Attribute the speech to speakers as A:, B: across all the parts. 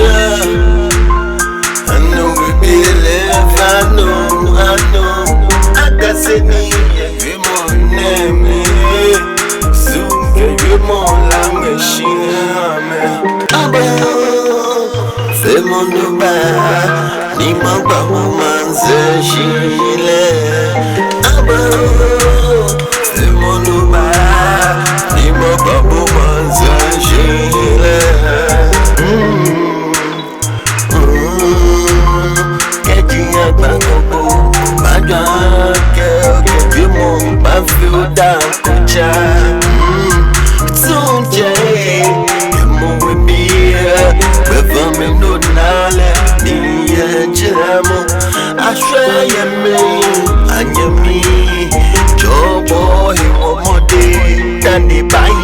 A: I know we believe, I know. I got say me, you more name me. Soon get you more lang machine. Fais mon nuba, ni ma ba woman zeshile. Fais mon nuba, ni ma ba woman zeshile. Kejiya bangobo, baja ke mo ba feel down kucha. Tunje, mo we be. Wherever me no nale ni jamo ashaya me anyami jobo he omode tani bai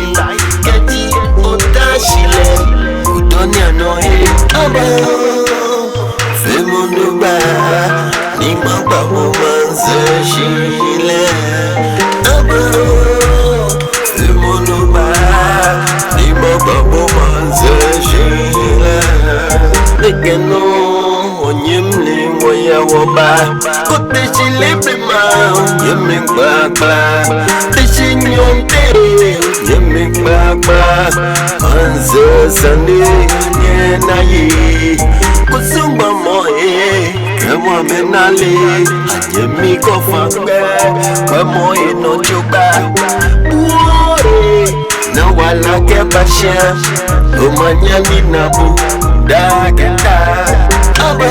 A: keti otashile udoni anohe aba femonuba ni maba womanze shile aba femonuba ni maba womanze shile Negeno onyemle moya woba kote chilebe ma onyeme gbagba teshi nyonte onyeme gbagba anze sande nyena ye kusumba moe kemo menale anyemi kofangbe kwemo eno choba uore na wala ke basha omanyami nabu Dagata Aba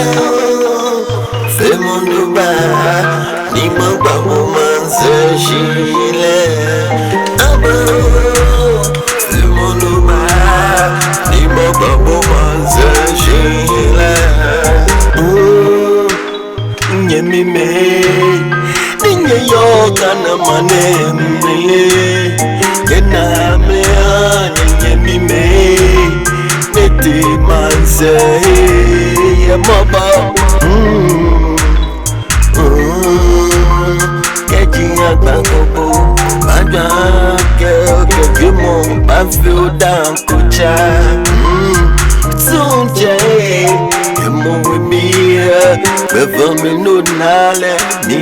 A: Fais mon nuba Ni ma ba woman zeshile Aba Fais mon nuba Ni ma ba woman zeshile Nyemi me Ninye yoga na manemle Kena mea Nyemi me Neti manse ye maba Kejiya bangobo Baja ke mo ba feel down kucha Tunje ye mo we me Wherever me no nale ni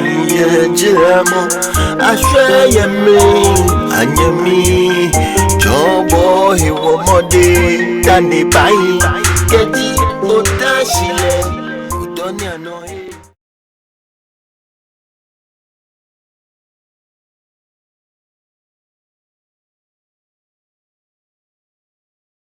A: jamo Ashaya me anyami Jobo he womode tani bai keti otashile udoni anohe